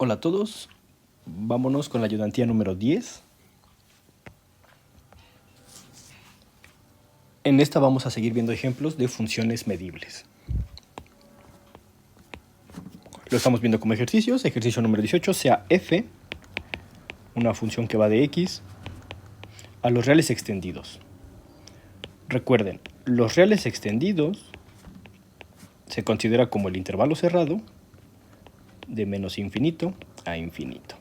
Hola a todos, vámonos con la ayudantía número 10. En esta vamos a seguir viendo ejemplos de funciones medibles. Lo estamos viendo como ejercicios. Ejercicio número 18, sea f, una función que va de x, a los reales extendidos. Recuerden, los reales extendidos se considera como el intervalo cerrado de menos infinito a infinito.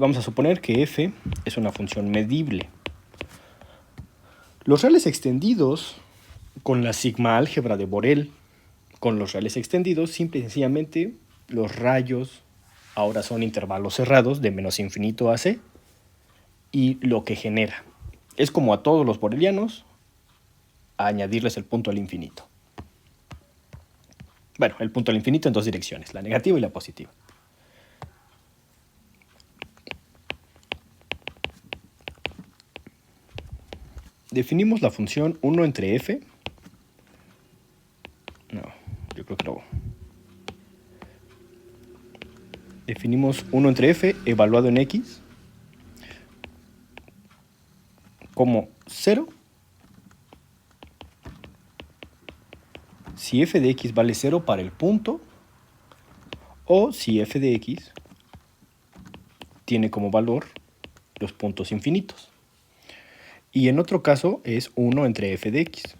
Vamos a suponer que f es una función medible. Los reales extendidos, con la sigma álgebra de Borel, con los reales extendidos, simple y sencillamente los rayos ahora son intervalos cerrados de menos infinito a c, y lo que genera es como a todos los borelianos a añadirles el punto al infinito. Bueno, el punto al infinito en dos direcciones, la negativa y la positiva. Definimos la función 1 entre f. No, yo creo que no. Definimos 1 entre f evaluado en x como 0 si f de x vale 0 para el punto, o si f de x tiene como valor los puntos infinitos. Y en otro caso es 1 entre f de x.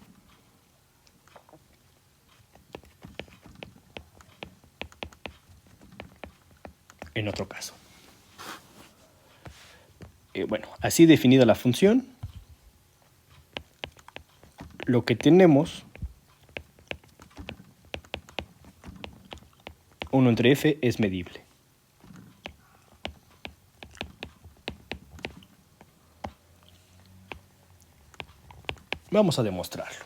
En otro caso. Bueno, así definida la función, lo que tenemos, 1 entre f es medible. Vamos a demostrarlo.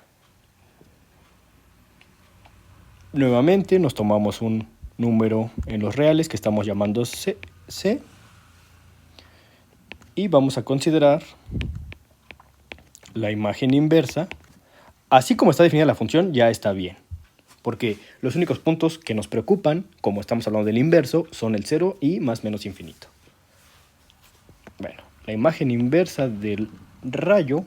Nuevamente nos tomamos un número en los reales que estamos llamando c, y vamos a considerar la imagen inversa. Así como está definida la función, ya está bien, porque los únicos puntos que nos preocupan, como estamos hablando del inverso, son el 0 y más menos infinito. Bueno, la imagen inversa del rayo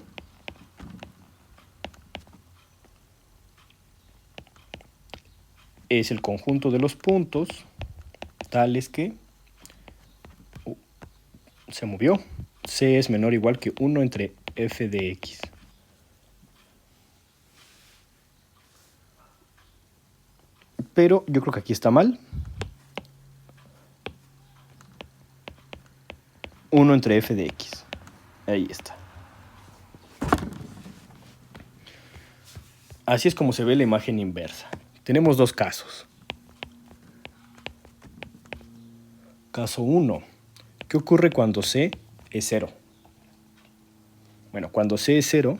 es el conjunto de los puntos tales que se movió. C es menor o igual que 1 entre f de x. Pero yo creo que aquí está mal. 1 entre f de x. Ahí está. Así es como se ve la imagen inversa. Tenemos dos casos. Caso 1. ¿Qué ocurre cuando c es 0? Bueno, cuando c es 0,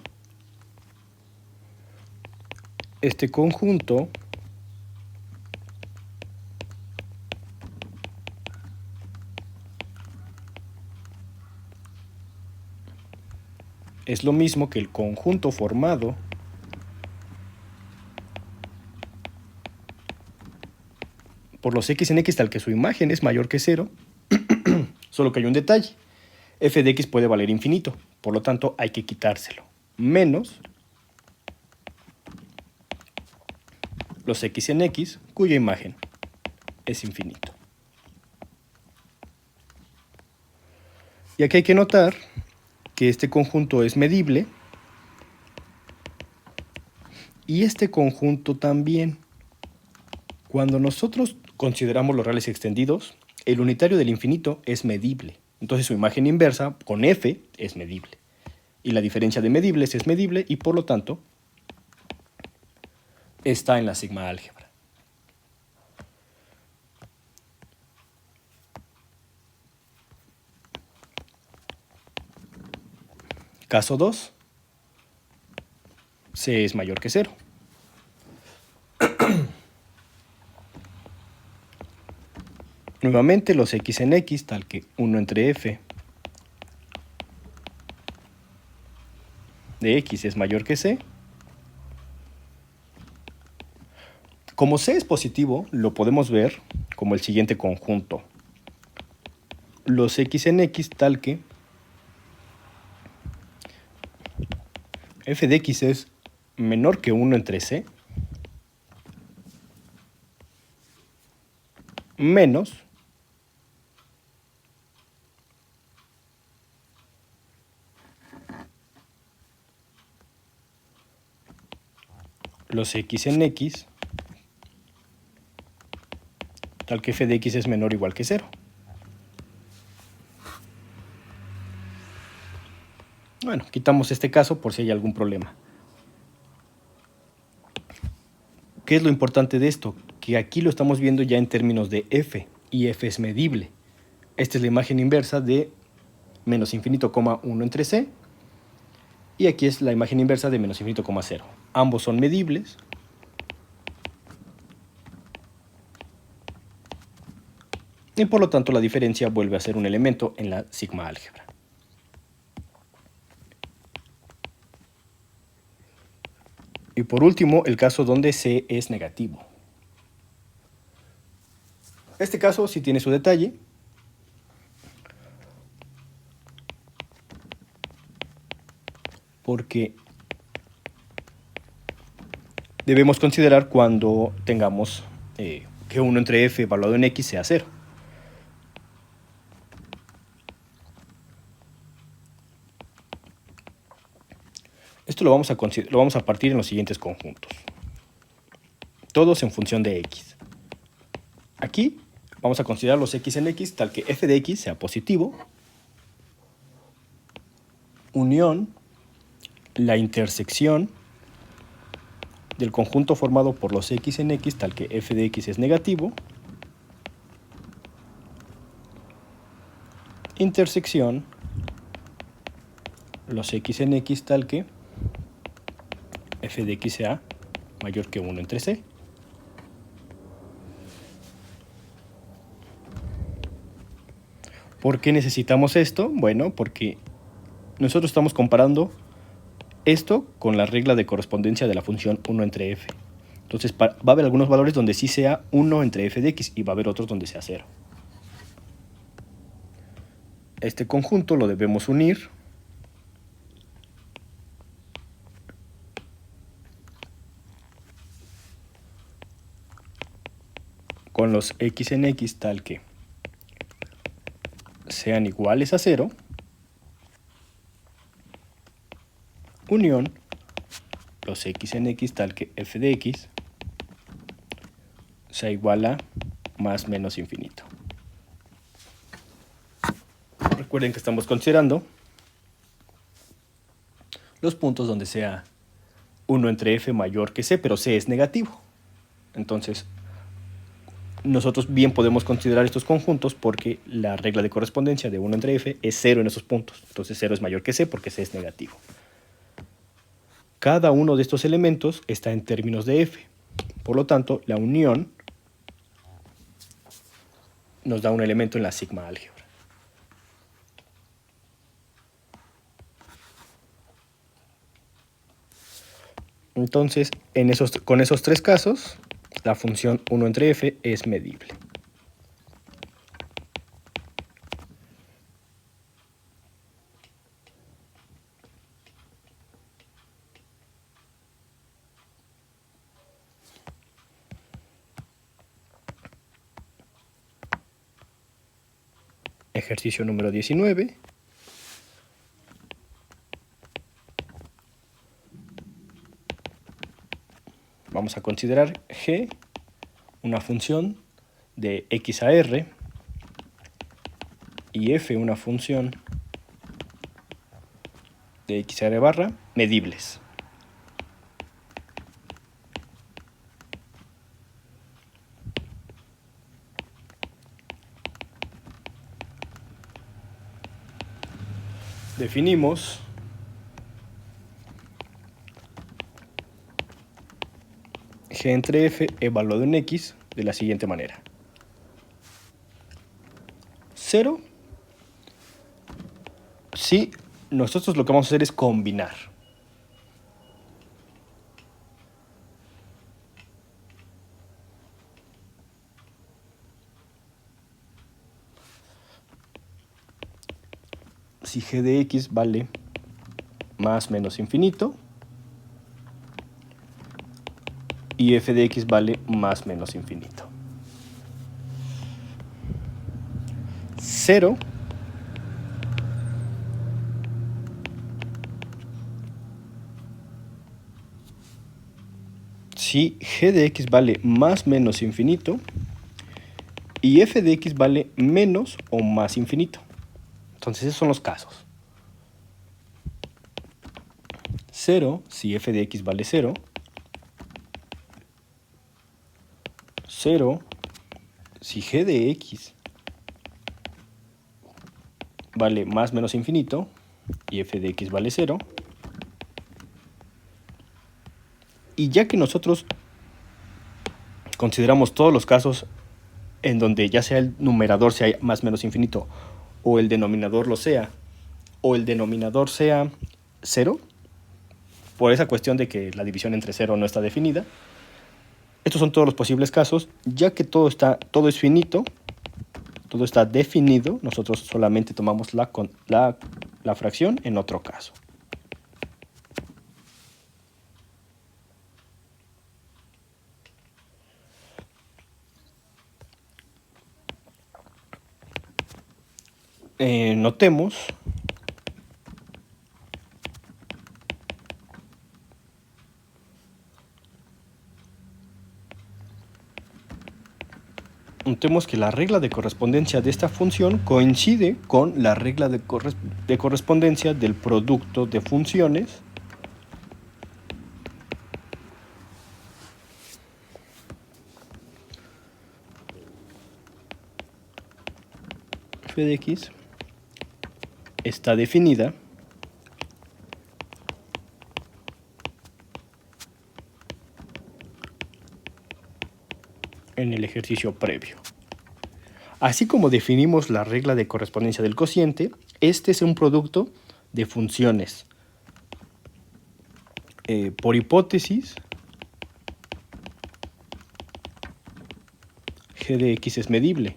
este conjunto es lo mismo que el conjunto formado por los x en x tal que su imagen es mayor que 0, solo que hay un detalle. F de x puede valer infinito, por lo tanto hay que quitárselo. Menos los x en x, cuya imagen es infinito. Y aquí hay que notar que este conjunto es medible y este conjunto también. Cuando nosotros consideramos los reales extendidos, el unitario del infinito es medible. Entonces su imagen inversa con f es medible. Y la diferencia de medibles es medible y por lo tanto está en la sigma álgebra. Caso 2. C es mayor que 0. Nuevamente los x en x, tal que 1 entre f de x es mayor que c. Como C es positivo, lo podemos ver como el siguiente conjunto. Los X en X tal que f de X es menor que 1 entre C menos los X en X tal que f de X es menor o igual que 0. Bueno, quitamos este caso por si hay algún problema. ¿Qué es lo importante de esto? Que aquí lo estamos viendo ya en términos de f, y f es medible. Esta es la imagen inversa de menos infinito, 1 entre c, y aquí es la imagen inversa de menos infinito, 0. Ambos son medibles. Y por lo tanto la diferencia vuelve a ser un elemento en la sigma álgebra. Y por último, el caso donde C es negativo. Este caso sí tiene su detalle. Porque debemos considerar cuando tengamos que 1 entre f evaluado en x sea 0. Esto lo vamos a partir en los siguientes conjuntos. Todos en función de x. Aquí vamos a considerar los x en x tal que f de x sea positivo, unión la intersección del conjunto formado por los x en x tal que f de x es negativo, intersección los x en x tal que f de x sea mayor que 1 entre c. ¿Por qué necesitamos esto? Bueno, porque nosotros estamos comparando esto con la regla de correspondencia de la función 1 entre f. Entonces va a haber algunos valores donde sí sea 1 entre f de x y va a haber otros donde sea 0. Este conjunto lo debemos unir con los x en x tal que sean iguales a 0, unión los x en x tal que f de x sea igual a más menos infinito. Recuerden que estamos considerando los puntos donde sea 1 entre f mayor que c, pero c es negativo. Entonces, nosotros bien podemos considerar estos conjuntos porque la regla de correspondencia de 1 entre f es 0 en esos puntos. Entonces 0 es mayor que c porque c es negativo. Cada uno de estos elementos está en términos de f. Por lo tanto, la unión nos da un elemento en la sigma álgebra. Entonces, con esos tres casos, la función 1 entre f es medible. Ejercicio número 19. Vamos a considerar g una función de x a r y f una función de x a r barra medibles. Definimos g entre f evaluado en x de la siguiente manera. 0 si nosotros lo que vamos a hacer es combinar. si g de x vale más menos infinito y f de x vale más menos infinito. 0 si g de x vale más menos infinito y f de x vale menos o más infinito. Entonces esos son los casos. 0 si f de x vale 0. 0 si g de x vale más menos infinito y f de x vale 0. Y ya que nosotros consideramos todos los casos en donde ya sea el numerador sea más menos infinito o el denominador lo sea, o el denominador sea 0, por esa cuestión de que la división entre 0 no está definida, estos son todos los posibles casos. Ya que todo es finito, todo está definido, nosotros solamente tomamos la fracción en otro caso. Notemos que la regla de correspondencia de esta función coincide con la regla de correspondencia del producto de funciones f de x está definida en el ejercicio previo. Así como definimos la regla de correspondencia del cociente, este es un producto de funciones. Por hipótesis, g de x es medible.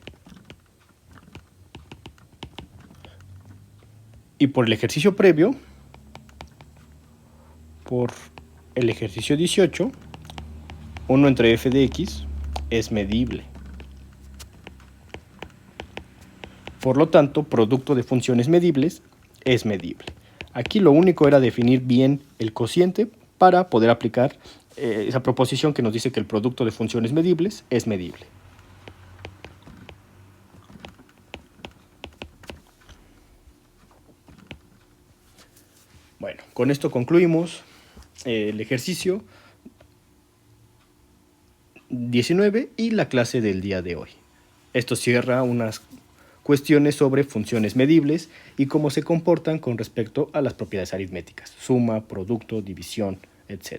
Y por el ejercicio previo, por el ejercicio 18, 1 entre f de x es medible. Por lo tanto, producto de funciones medibles es medible. Aquí lo único era definir bien el cociente para poder aplicar esa proposición que nos dice que el producto de funciones medibles es medible. Bueno, con esto concluimos el ejercicio 19 y la clase del día de hoy. Esto cierra unas cuestiones sobre funciones medibles y cómo se comportan con respecto a las propiedades aritméticas, suma, producto, división, etc.